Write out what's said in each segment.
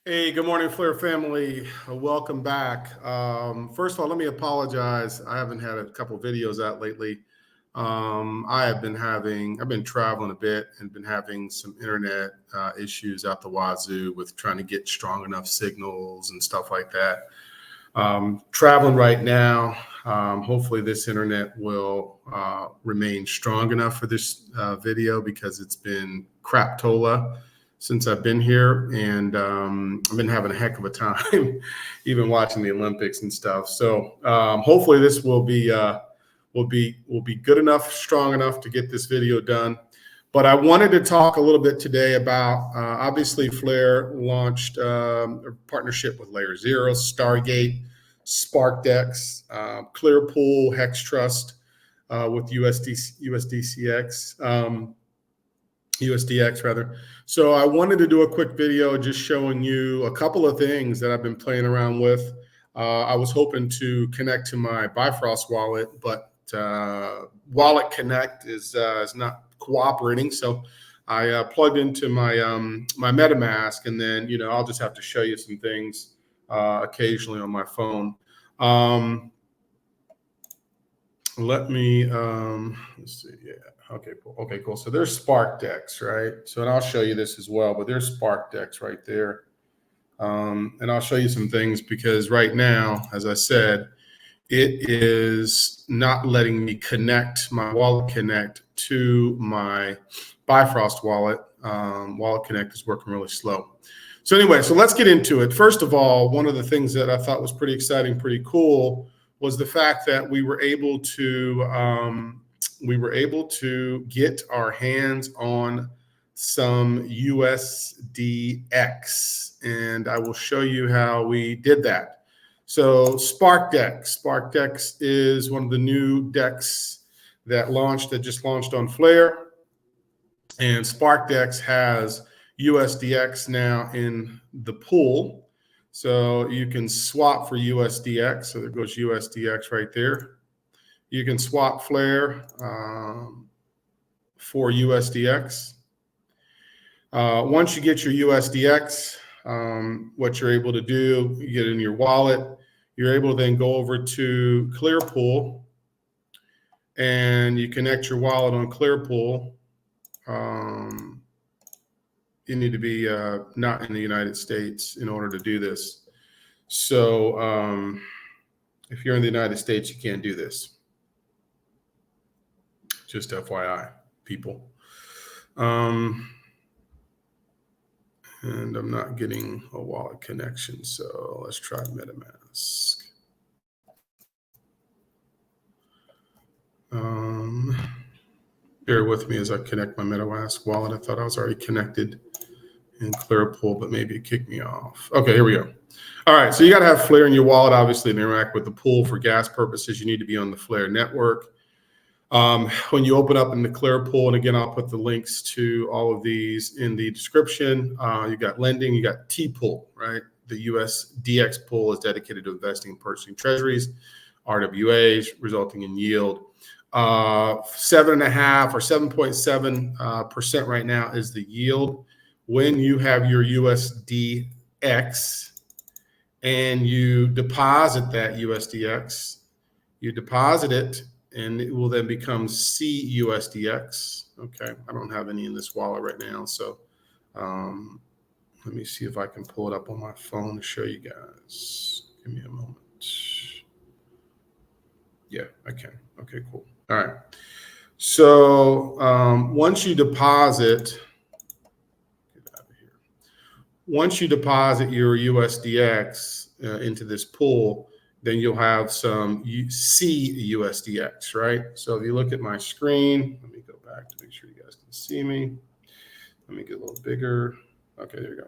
Hey, good morning, FLR family. Welcome back. First of all, let me apologize. I haven't had a couple videos out lately. I've been traveling a bit and been having some internet issues out the wazoo with trying to get strong enough signals and stuff like that. Traveling right now. Hopefully this internet will remain strong enough for this video because it's been craptola since I've been here, and I've been having a heck of a time, even watching the Olympics and stuff. So hopefully this will be good enough, strong enough to get this video done. But I wanted to talk a little bit today about obviously FLR launched a partnership with Layer Zero, Stargate, SparkDEX, Clearpool, Hex Trust with USDX rather. So I wanted to do a quick video just showing you a couple of things that I've been playing around with. I was hoping to connect to my Bifrost wallet, but Wallet Connect is not cooperating. So I plugged into my my MetaMask, and then I'll just have to show you some things occasionally on my phone. Let me let's see. Yeah. Okay, cool. Okay, cool. So there's SparkDEX, right? So, and I'll show you this as well, but there's SparkDEX right there. And I'll show you some things because right now, as I said, it is not letting me connect my Wallet Connect to my Bifrost wallet. Wallet Connect is working really slow. So anyway, so let's get into it. First of all, one of the things that I thought was pretty exciting, pretty cool, was the fact that we were able to get our hands on some USDX, and I will show you how we did that. So SparkDEX is one of the new DEX that just launched on FLR, and SparkDEX has USDX now in the pool. So you can swap for USDX. So there goes USDX right there. You can swap FLR for USDX. Once you get your USDX, what you're able to do, you get it in your wallet, you're able to then go over to Clearpool and you connect your wallet on Clearpool. You need to be not in the United States in order to do this. So if you're in the United States, you can't do this. Just FYI, people. And I'm not getting a wallet connection, so let's try MetaMask. Bear with me as I connect my MetaMask wallet. I thought I was already connected in Clearpool, but maybe it kicked me off. Okay, here we go. All right, so you got to have FLR in your wallet, obviously, to interact with the pool for gas purposes. You need to be on the FLR network. When you open up in the Clearpool, and again, I'll put the links to all of these in the description. You got lending, you got T-Pool, right? The USDX pool is dedicated to investing in purchasing treasuries, RWAs, resulting in yield. 7.5 or 7.7% right now is the yield. When you have your USDX and you deposit that USDX, you deposit it, and it will then become CUSDX. Okay, I don't have any in this wallet right now, so let me see if I can pull it up on my phone to show you guys. Give me a moment. Yeah, I can. Okay, cool. All right. So once you deposit, once you deposit your USDX into this pool, then you'll have some CUSDX, right? So if you look at my screen, let me go back to make sure you guys can see me. Let me get a little bigger. Okay, there you go.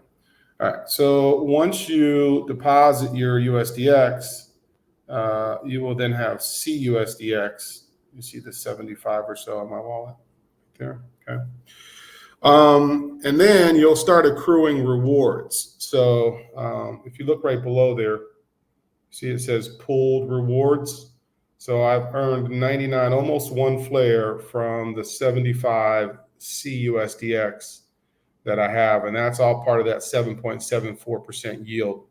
All right, so once you deposit your USDX, you will then have CUSDX. You see the 75 or so on my wallet there, okay? And then you'll start accruing rewards. So if you look right below there, see it says pooled rewards. So I've earned 99, almost one FLR from the 75 CUSDX that I have, and that's all part of that 7.74% yield.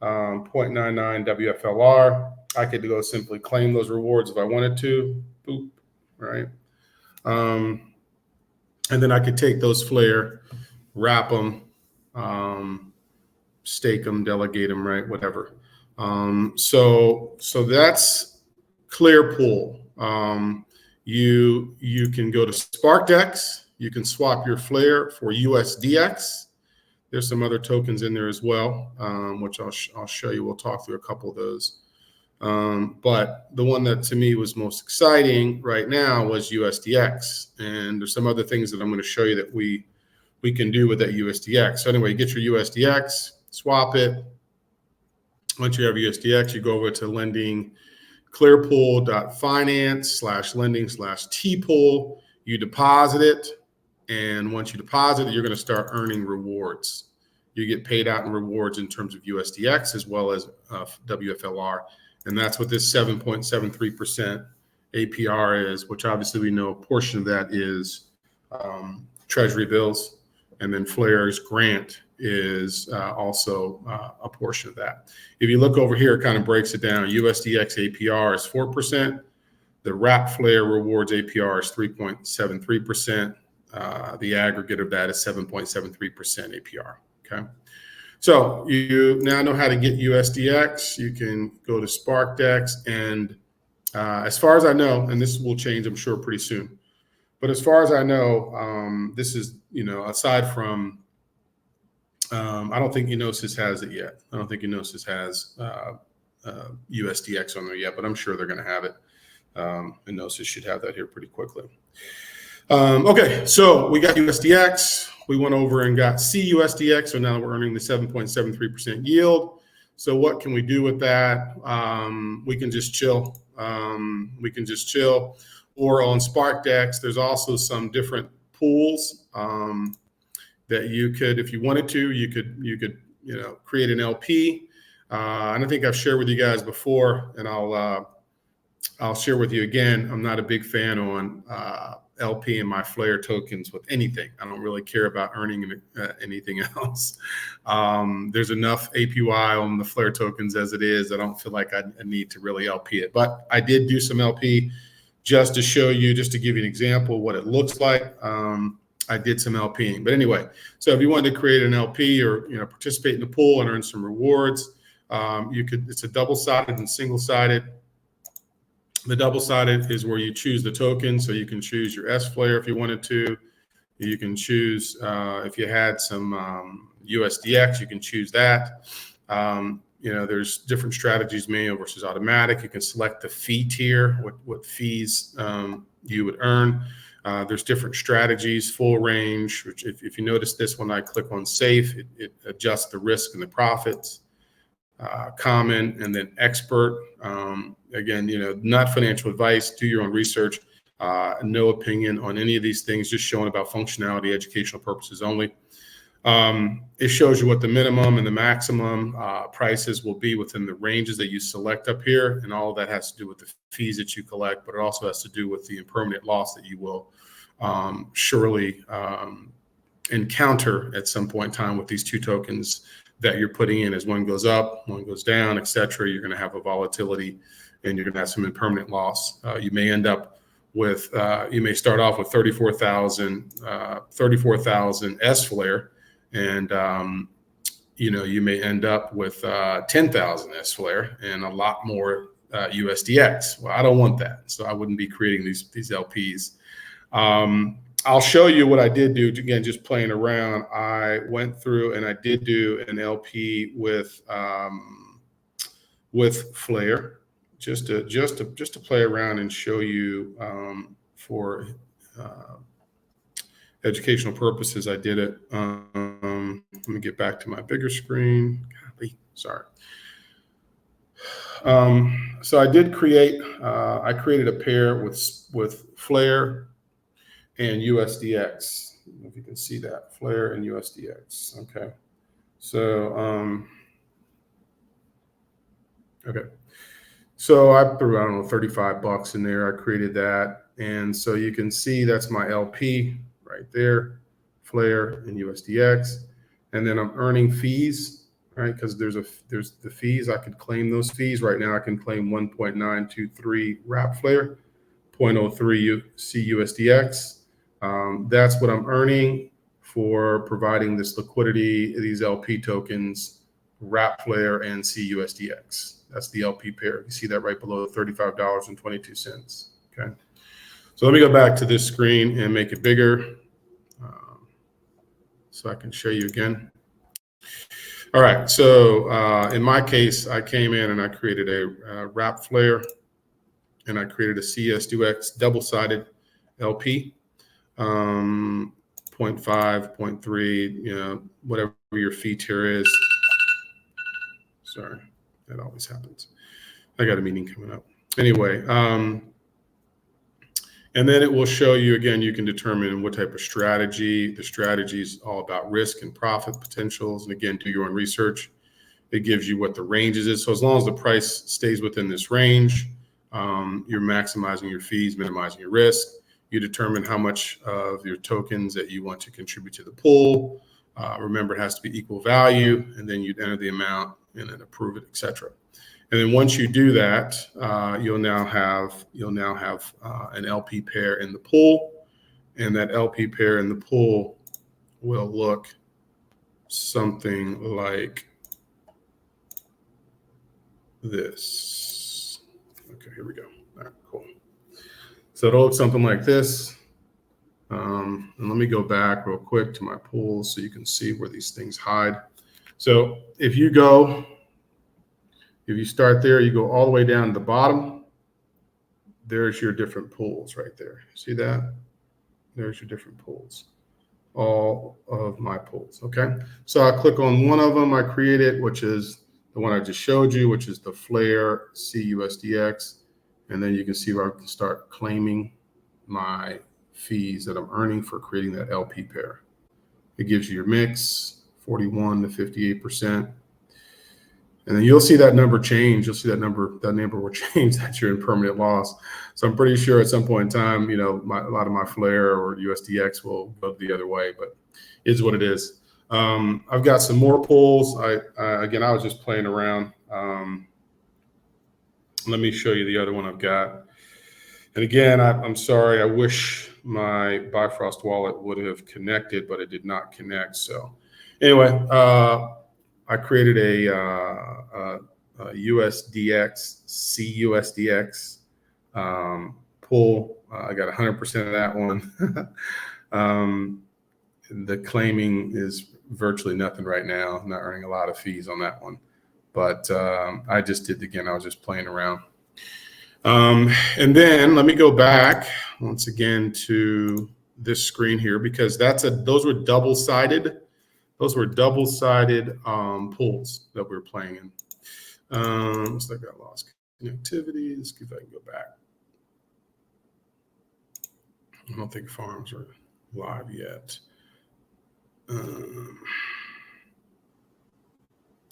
0.99 WFLR. I could go simply claim those rewards if I wanted to. Boop, right? And then I could take those FLR, wrap them, stake them, delegate them, right? Whatever. So that's Clearpool. You can go to SparkDEX. You can swap your FLR for USDX. There's some other tokens in there as well, which I'll show you. We'll talk through a couple of those. But the one that to me was most exciting right now was USDX. And there's some other things that I'm going to show you that we can do with that USDX. So anyway, get your USDX, swap it. Once you have USDX, you go over to lending clearpool.finance/lending/tpool. You deposit it. And once you deposit it, you're going to start earning rewards. You get paid out in rewards in terms of USDX as well as WFLR. And that's what this 7.73% APR is, which obviously we know a portion of that is Treasury bills. And then FLR's grant is also a portion of that. If you look over here, it kind of breaks it down. USDX APR is 4%. The wrap FLR rewards APR is 3.73%. The aggregate of that is 7.73% APR. Okay. So you now know how to get USDX. You can go to SparkDEX, and as far as I know, and this will change, I'm sure, pretty soon. But as far as I know, this is, aside from, I don't think Enosis has it yet. I don't think Enosis has USDX on there yet, but I'm sure they're going to have it. Enosis should have that here pretty quickly. Okay, so we got USDX. We went over and got CUSDX, so now we're earning the 7.73% yield. So what can we do with that? We can just chill. Or on SparkDEX, there's also some different pools that you could, if you wanted to, you could create an LP. And I think I've shared with you guys before, and I'll share with you again. I'm not a big fan on LP and my FLR tokens with anything. I don't really care about earning anything else. There's enough APY on the FLR tokens as it is. I don't feel like I need to really LP it. But I did do some LP just to show you, just to give you an example what it looks like. I did some LPing. But anyway, so if you wanted to create an LP or participate in the pool and earn some rewards, you could. It's a double-sided and single-sided. The double-sided is where you choose the token, so you can choose your S-FLR if you wanted to. You can choose, if you had some USDX, you can choose that. There's different strategies, manual versus automatic. You can select the fee tier, what fees you would earn. There's different strategies, full range, which if you notice this, when I click on safe, it adjusts the risk and the profits. Common, and then expert. Again, not financial advice. Do your own research. No opinion on any of these things. Just showing about functionality, educational purposes only. It shows you what the minimum and the maximum prices will be within the ranges that you select up here, and all of that has to do with the fees that you collect, but it also has to do with the impermanent loss that you will surely encounter at some point in time with these two tokens that you're putting in. As one goes up, one goes down, etc. You're going to have a volatility, and you're going to have some impermanent loss. You may end up with, you may start off with 34,000 S-FLR, and you may end up with 10,000 S-FLR and a lot more USDX. Well, I don't want that, so I wouldn't be creating these LPs. I'll show you what I did do. Again, just playing around. I went through and I did do an LP with FLR, just to play around and show you for educational purposes. I did it. Let me get back to my bigger screen. Sorry. So I did create. I created a pair with FLR and USDX. I don't know if you can see that, FLR and USDX. Okay. So, okay. So I threw, I don't know, $35 in there. I created that. And so you can see that's my LP right there, FLR and USDX. And then I'm earning fees, right? Because there's the fees. I could claim those fees. Right now I can claim 1.923 wrap FLR, 0.03 CUSDX. That's what I'm earning for providing this liquidity, these LP tokens, wrap FLR and CUSDX. That's the LP pair. You see that right below $35.22. Okay. So let me go back to this screen and make it bigger so I can show you again. All right. So in my case, I came in and I created a wrap FLR and I created a CUSDX double-sided LP. 0.5, 0.3, you know, whatever your fee tier is. Sorry, that always happens. I got a meeting coming up. Anyway, and then it will show you, again, you can determine what type of strategy. The strategy is all about risk and profit potentials. And again, do your own research. It gives you what the ranges is. So as long as the price stays within this range, you're maximizing your fees, minimizing your risk. You determine how much of your tokens that you want to contribute to the pool. Remember, it has to be equal value, and then you'd enter the amount and then approve it, etc. And then once you do that, you'll now have an LP pair in the pool, and that LP pair in the pool will look something like this. Okay, here we go. All right, cool. So it'll look something like this. And let me go back real quick to my pool so you can see where these things hide. So if you start there, you go all the way down to the bottom, there's your different pools right there. See that? There's your different pools, all of my pools, okay? So I click on one of them I created, which is the one I just showed you, which is the FLR CUSDX. And then you can see where I can start claiming my fees that I'm earning for creating that LP pair. It gives you your mix, 41 to 58%. And then you'll see that number change. You'll see that number will change that you're in permanent loss. So I'm pretty sure at some point in time, you know, a lot of my FLR or USDX will go the other way, but it's what it is. I've got some more pools. Again, I was just playing around. Let me show you the other one I've got. And again, I'm sorry. I wish my Bifrost wallet would have connected, but it did not connect. So anyway, I created a USDX CUSDX pool. I got 100% of that one. The claiming is virtually nothing right now. I'm not earning a lot of fees on that one, but I just did, again, I was just playing around. And then let me go back once again to this screen here, because those were double-sided. Those were double-sided pools that we were playing in. Looks like I lost connectivity. Let's see if I can go back. I don't think farms are live yet.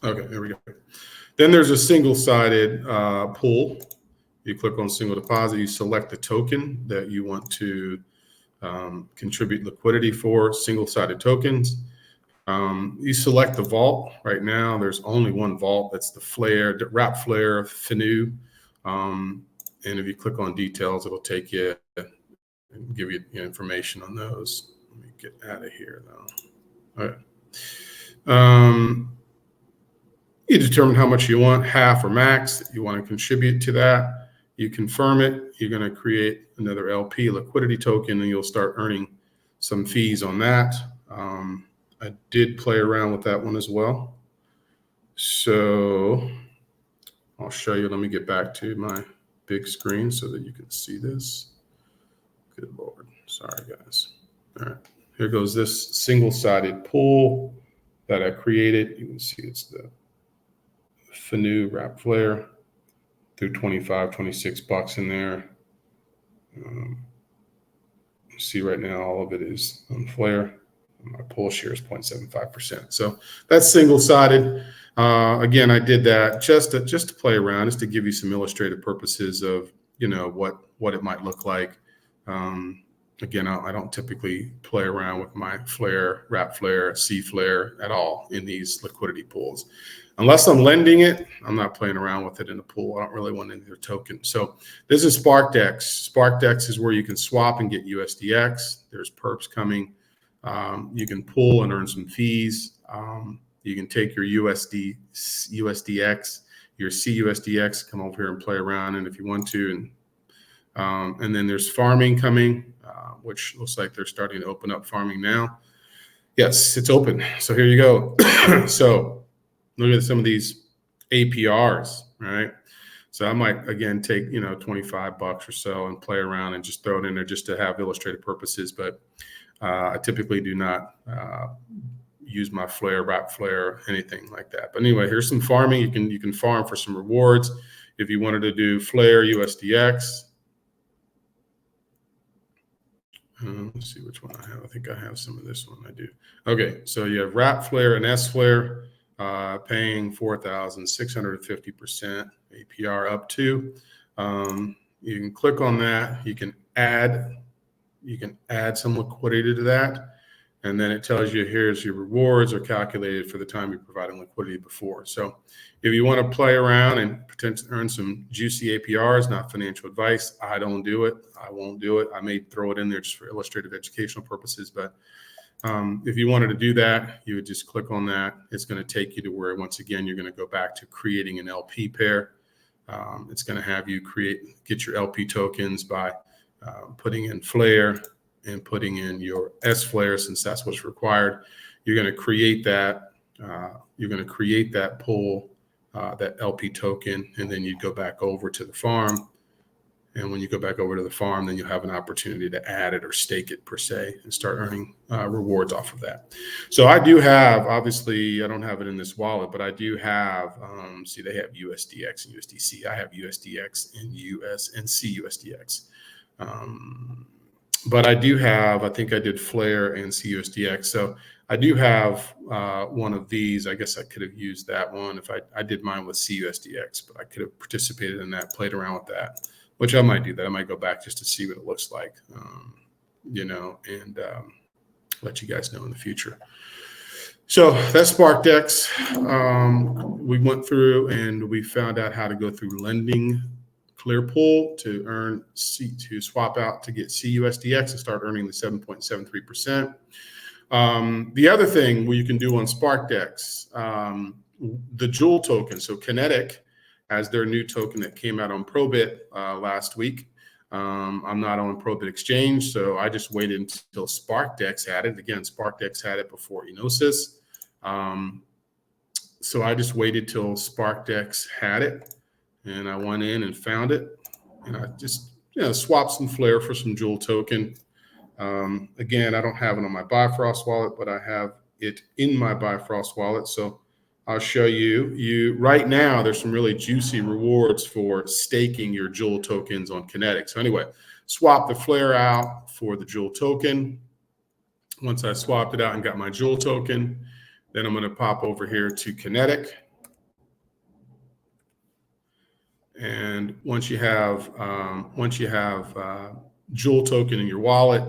Okay, there we go. Then there's a single-sided pool. You click on single deposit, you select the token that you want to contribute liquidity for, single-sided tokens. You select the vault. Right now, there's only one vault. That's the FLR, wrap FLR, FNU. And if you click on details, it'll take you and give you information on those. Let me get out of here, though. All right. You determine how much you want, half or max, that you want to contribute to that. You confirm it. You're going to create another LP liquidity token, and you'll start earning some fees on that. I did play around with that one as well. So I'll show you. Let me get back to my big screen so that you can see this. Good Lord. Sorry, guys. All right. Here goes this single-sided pool that I created. You can see it's the FNU wrap FLR. Through 25, 26 bucks in there. See right now, all of it is on FLR. My pool share is 0.75%. So that's single-sided. Again, I did that just to play around, just to give you some illustrative purposes of, you know, what it might look like. Again, I don't typically play around with my flare, wrap flare, C flare at all in these liquidity pools. Unless I'm lending it, I'm not playing around with it in a pool. I don't really want any of their tokens. So this is SparkDEX. SparkDEX is where you can swap and get USDX. There's perps coming. You can pull and earn some fees. You can take your USDX, your CUSDX, come over here and play around and if you want to. And then there's farming coming, which looks like they're starting to open up farming now. Yes, it's open. So here you go. So look at some of these APRs, right? So I might, again, take, you know, $25 or so and play around and just throw it in there just to have illustrative purposes. But I typically do not use my flare, wrap flare, anything like that. But anyway, here's some farming. You can farm for some rewards. If you wanted to do flare USDX, let's see which one I have. I think I have some of this one. I do. Okay, so you have wrap flare and S flare, paying 4,650% APR up to. You can click on that. You can add some liquidity to that. And then it tells you here's your rewards are calculated for the time you're providing liquidity before. So if you want to play around and potentially earn some juicy APRs, not financial advice, I don't do it. I won't do it. I may throw it in there just for illustrative educational purposes. But if you wanted to do that, you would just click on that. It's going to take you to where, once again, you're going to go back to creating an LP pair. It's going to have you get your LP tokens by putting in Flare and putting in your S Flare, since that's what's required. You're going to create that. You're going to create that pool, that LP token, and then you go back over to the farm. And when you go back over to the farm, then you'll have an opportunity to add it or stake it per se and start earning rewards off of that. So I do have, obviously, I don't have it in this wallet, but I do have, see, they have USDX and USDC. I have USDX and US and CUSDX. But I do have, I think I did Flare and CUSDX. So I do have one of these. I guess I could have used that one if I did mine with CUSDX, but I could have participated in that, played around with that, which I might do that. I might go back just to see what it looks like, you know, and let you guys know in the future. So that's SparkDEX. We went through and we found out how to go through lending Clearpool to swap out to get CUSDX and start earning the 7.73%. The other thing you can do on SparkDEX, the Joule token. So Kinetic has their new token that came out on Probit last week. I'm not on Probit Exchange, so I just waited until SparkDEX had it. Again, SparkDEX had it before Enosis. So I just waited till SparkDEX had it. And I went in and found it, and I just, you know, swapped some Flare for some Joule token. Again, I don't have it on my Bifrost wallet, but I have it in my Bifrost wallet. So I'll show you. Right now, there's some really juicy rewards for staking your Joule tokens on Kinetic. So anyway, swap the Flare out for the Joule token. Once I swapped it out and got my Joule token, then I'm going to pop over here to Kinetic. And once you have Joule token in your wallet,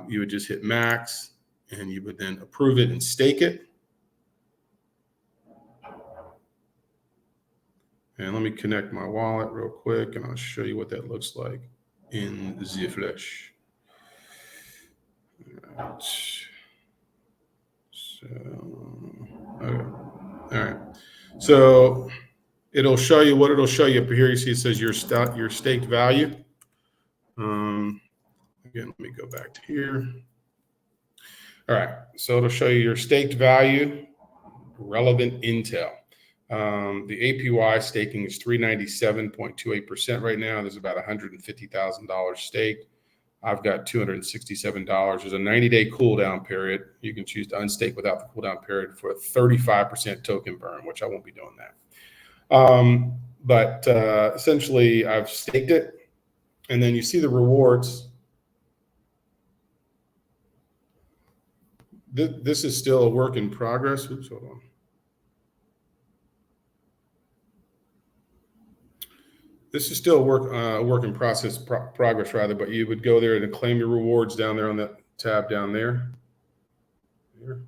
you would just hit max, and you would then approve it and stake it. And let me connect my wallet real quick, and I'll show you what that looks like in the flesh. Right. So, okay. All right. So it'll show you what it'll show you up here. You see it says your staked value. Again, let me go back to here. All right, so it'll show you your staked value, relevant intel. The APY staking is 397.28% right now. There's about $150,000 staked. I've got $267. There's a 90-day cooldown period. You can choose to unstake without the cooldown period for a 35% token burn, which I won't be doing that. But essentially, I've staked it, and then you see the rewards. This is still a work in progress. Oops, hold on. This is still work in progress rather, but you would go there and claim your rewards down there on that tab down there. Here.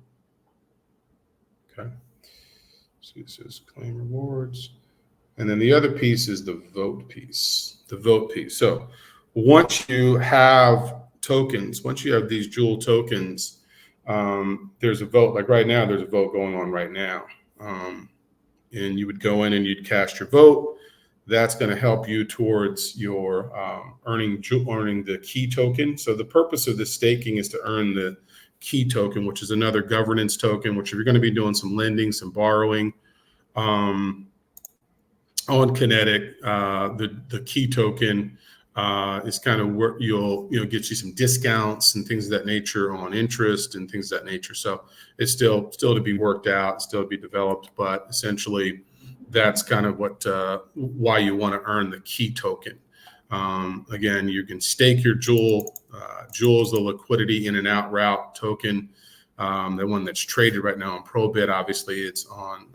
Okay. So it says claim rewards. And then the other piece is the vote piece. The vote piece. So once you have tokens, once you have these Joule tokens, there's a vote. Like right now, there's a vote going on right now. And you would go in and you'd cast your vote. That's going to help you towards your earning the key token. So the purpose of this staking is to earn the key token, which is another governance token, which if you're going to be doing some lending, some borrowing on Kinetic, the key token is kind of where you'll get you some discounts and things of that nature on interest and things of that nature. So it's still to be worked out, still to be developed, but essentially that's kind of what why you want to earn the key token. Again, you can stake your Joule. Joule is the liquidity in and out route token. The one that's traded right now on Probit. Obviously, it's on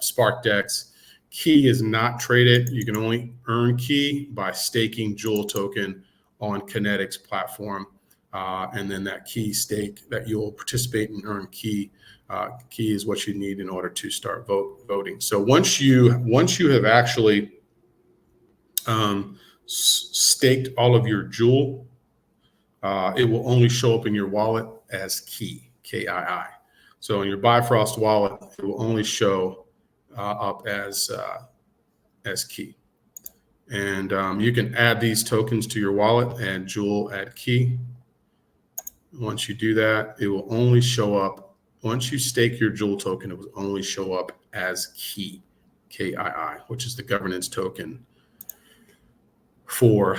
SparkDEX. Key is not traded. You can only earn key by staking Joule token on Kinetic's platform. And then that key stake that you'll participate and earn key. Key is what you need in order to start voting. So once you have actually staked all of your Joule, it will only show up in your wallet as key, KII. So in your Bifrost wallet, it will only show up as key. And you can add these tokens to your wallet, add Joule, add key. Once you do that, it will only show up. Once you stake your Joule token, it will only show up as key, KII, which is the governance token for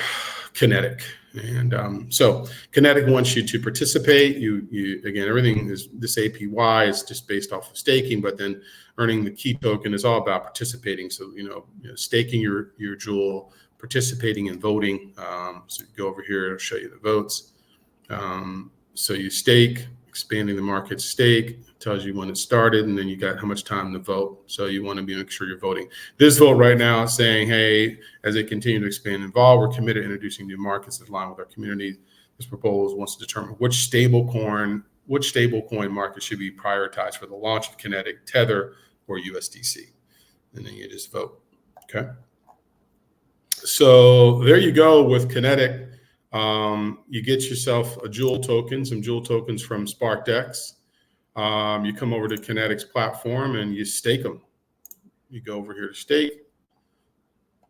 Kinetic. And so Kinetic wants you to participate. You again, everything is this APY is just based off of staking, but then earning the key token is all about participating. So staking your Joule, participating in voting. So you go over here, it'll show you the votes. So you stake, expanding the market stake, tells you when it started, and then you got how much time to vote. So you want to make sure you're voting. This vote right now is saying, hey, as they continue to expand and evolve, we're committed to introducing new markets that align with our community. This proposal wants to determine which stablecoin market should be prioritized for the launch of Kinetic, Tether, or USDC. And then you just vote. Okay. So there you go with Kinetic. You get yourself a Joule token, some Joule tokens from SparkDEX. You come over to Kinetic's platform and you stake them. You go over here to stake,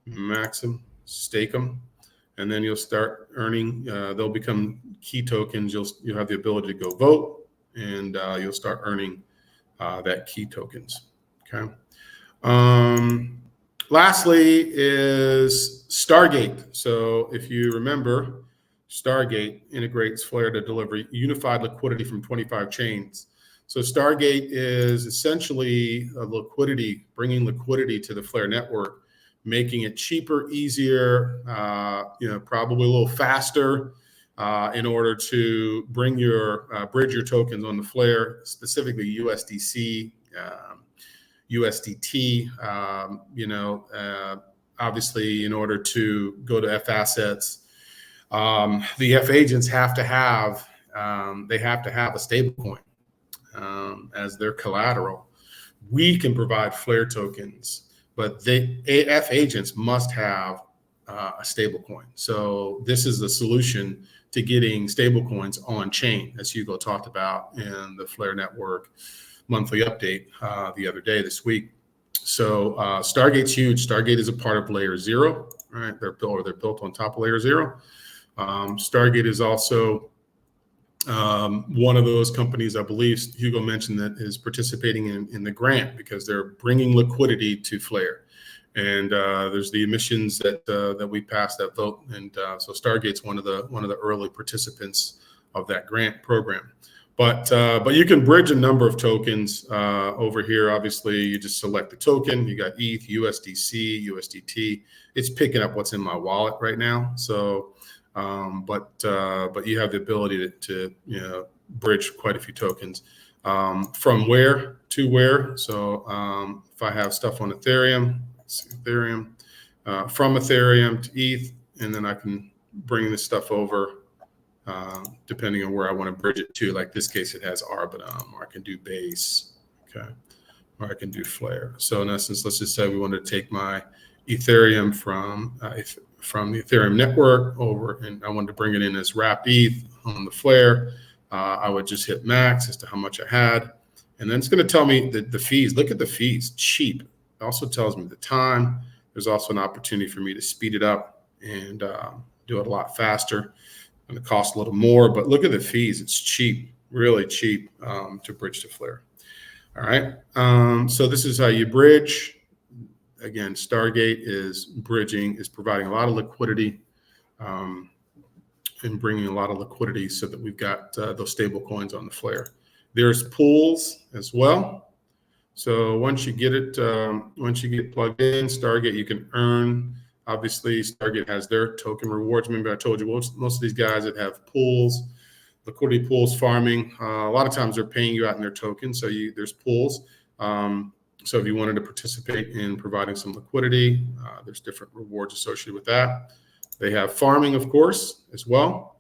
max them, stake them, and then you'll start earning. They'll become key tokens. You'll have the ability to go vote, and you'll start earning that key tokens. Okay. Lastly is Stargate. So if you remember, Stargate integrates FLR to deliver unified liquidity from 25 chains. So Stargate is essentially a bringing liquidity to the FLR network, making it cheaper, easier, probably a little faster in order to bring bridge your tokens on the FLR, specifically USDC, USDT. Obviously, in order to go to Fassets, the F agents have to have a stable coin as their collateral. We can provide FLR tokens, but F agents must have a stable coin. So this is the solution to getting stable coins on chain, as Hugo talked about in the FLR network monthly update the other day this week. So Stargate's huge. Stargate is a part of layer 0, right? They're built on top of layer 0. Stargate is also one of those companies, I believe Hugo mentioned, that is participating in the grant because they're bringing liquidity to FLR. And there's the emissions that we passed that vote, and so Stargate's one of the early participants of that grant program. But you can bridge a number of tokens over here. Obviously, you just select the token. You got ETH, USDC, USDT. It's picking up what's in my wallet right now. So, but you have the ability to bridge quite a few tokens from where to where. So if I have stuff on Ethereum, let's see, Ethereum, from Ethereum to ETH, and then I can bring this stuff over depending on where I want to bridge it to. Like this case, it has Arbitrum, or I can do Base, okay, or I can do Flare. So in essence, let's just say we wanted to take my Ethereum from the Ethereum network over, and I wanted to bring it in as wrapped ETH on the Flare. I would just hit max as to how much I had, and then it's going to tell me the fees. Look at the fees, cheap. It also tells me the time. There's also an opportunity for me to speed it up and do it a lot faster. And it costs a little more, but look at the fees. It's cheap, really cheap to bridge to Flare. All right. So this is how you bridge. Again, Stargate is providing a lot of liquidity and bringing a lot of liquidity so that we've got those stable coins on the Flare. There's pools as well. So once you get it, once you get plugged in, Stargate, you can earn. Obviously, Stargate has their token rewards. Remember, I told you most of these guys that have pools, liquidity pools, farming. A lot of times they're paying you out in their tokens. So there's pools. So if you wanted to participate in providing some liquidity, there's different rewards associated with that. They have farming, of course, as well.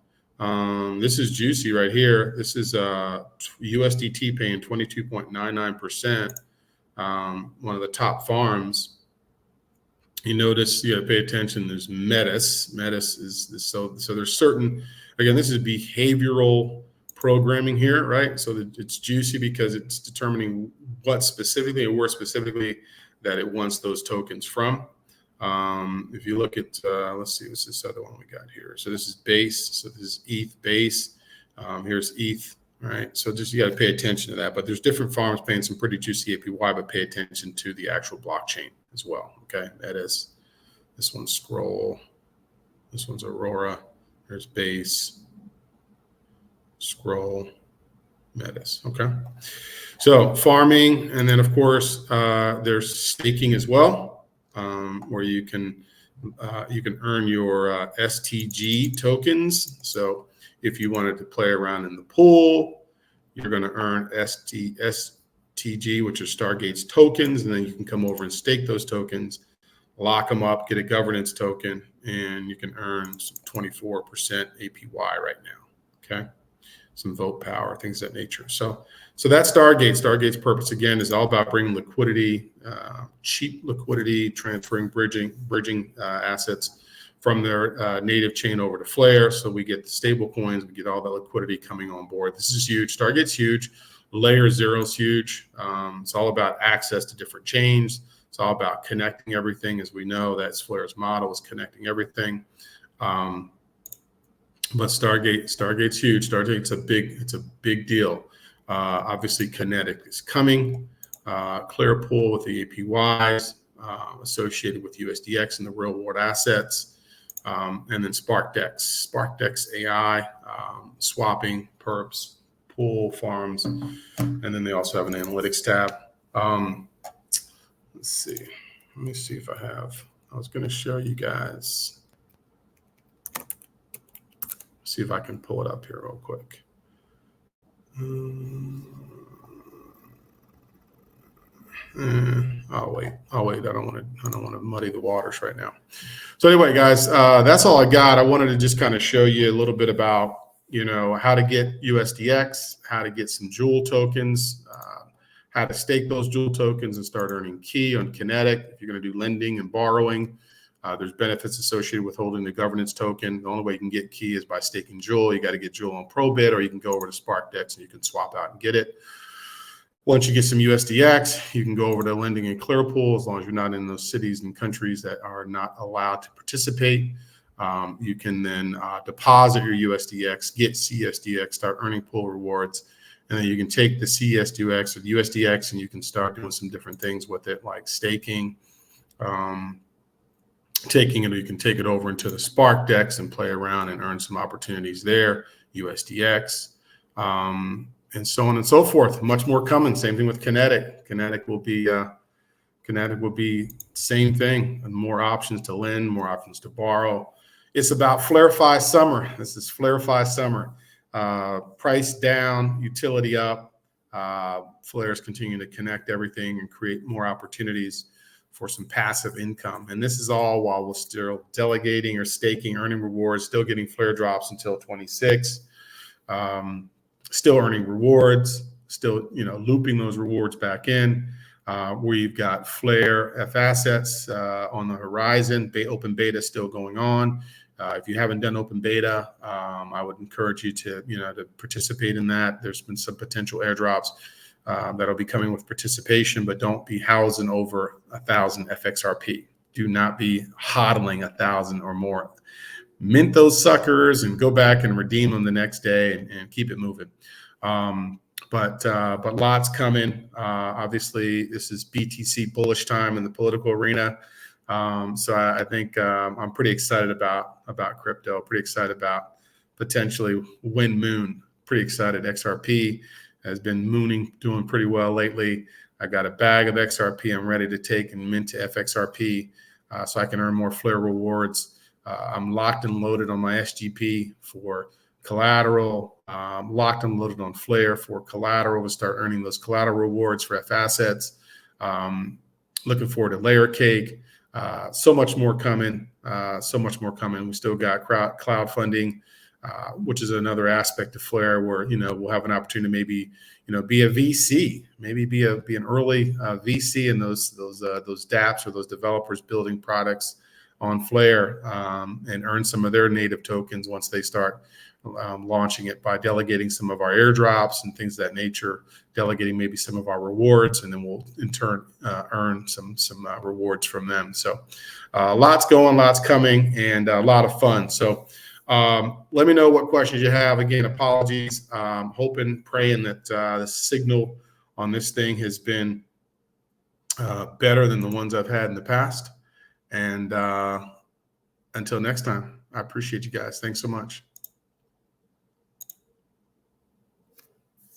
This is juicy right here. This is USDT paying 22.99%. One of the top farms. You notice you got to pay attention. There's Metis. Metis is this, so there's certain, again, this is behavioral programming here, right? So it's juicy because it's determining what specifically and where specifically that it wants those tokens from. If you look at, let's see, what's this other one we got here? So this is Base. So this is ETH Base. Here's ETH, right? So just you got to pay attention to that. But there's different farms paying some pretty juicy APY, but pay attention to the actual blockchain as well. Okay, that is, this one's Scroll, this one's Aurora, there's Base, Scroll, Metis. Okay, so farming, and then of course there's staking as well, where you can earn your STG tokens. So if you wanted to play around in the pool, you're going to earn STG, which are Stargate's tokens, and then you can come over and stake those tokens, lock them up, get a governance token, and you can earn some 24% APY right now. Okay, some vote power, things of that nature. So that's Stargate. Stargate's purpose again is all about bringing liquidity, cheap liquidity, transferring, bridging assets from their native chain over to Flare. So we get the stable coins, we get all the liquidity coming on board. This is huge. Stargate's huge. Layer 0 is huge. It's all about access to different chains. It's all about connecting everything. As we know, that's Flare's model, is connecting everything. But Stargate's huge. Stargate's a big deal. Obviously, Kinetic is coming. Clearpool with the APYs associated with USDX and the real world assets. And then SparkDEX AI, swapping, perps, pool farms, and then they also have an analytics tab. Let's see. Let me see if I have. I was going to show you guys. See if I can pull it up here real quick. I'll wait. I don't want to muddy the waters right now. So anyway, guys, that's all I got. I wanted to just kind of show you a little bit about, how to get USDX, how to get some Joule tokens, how to stake those Joule tokens and start earning key on Kinetic. If you're going to do lending and borrowing, there's benefits associated with holding the governance token. The only way you can get key is by staking Joule. You got to get Joule on Probit, or you can go over to SparkDEX and you can swap out and get it. Once you get some USDX, you can go over to lending and Clearpool, as long as you're not in those cities and countries that are not allowed to participate. You can then deposit your USDX, get CSDX, start earning pool rewards, and then you can take the CSDX or the USDX and you can start doing some different things with it, like staking, taking it, or you can take it over into the SparkDEX and play around and earn some opportunities there, USDX, and so on and so forth. Much more coming. Same thing with Kinetic. Kinetic will be same thing, and more options to lend, more options to borrow. It's about FLRFi summer. This is FLRFi summer. Price down, utility up. Flare's continuing to connect everything and create more opportunities for some passive income. And this is all while we're still delegating or staking, earning rewards, still getting flare drops until 26, still earning rewards, still, looping those rewards back in. We've got FLR Fassets on the horizon. Open beta still going on. If you haven't done open beta, I would encourage you to participate in that. There's been some potential airdrops that'll be coming with participation, but don't be housing over 1,000 FXRP. Do not be hodling 1,000 or more. Mint those suckers and go back and redeem them the next day and keep it moving. But lots coming. Obviously, this is BTC bullish time in the political arena. So I think I'm pretty excited about crypto. Pretty excited about potentially Wind Moon. Pretty excited. XRP has been mooning, doing pretty well lately. I got a bag of XRP I'm ready to take and mint to FXRP so I can earn more FLR rewards. I'm locked and loaded on my SGP for collateral, locked and loaded on FLR for collateral to start earning those collateral rewards for Fassets. Looking forward to Layer Cake. So much more coming. We still got cloud funding, which is another aspect of FLR where, we'll have an opportunity to maybe, be a VC, maybe be an early VC in those dApps or those developers building products on FLR and earn some of their native tokens once they start launching it by delegating some of our airdrops and things of that nature, delegating maybe some of our rewards, and then we'll in turn earn some rewards from them. So lots going, lots coming, and a lot of fun. So let me know what questions you have. Again, apologies. Hoping, praying that the signal on this thing has been better than the ones I've had in the past. And until next time, I appreciate you guys. Thanks so much.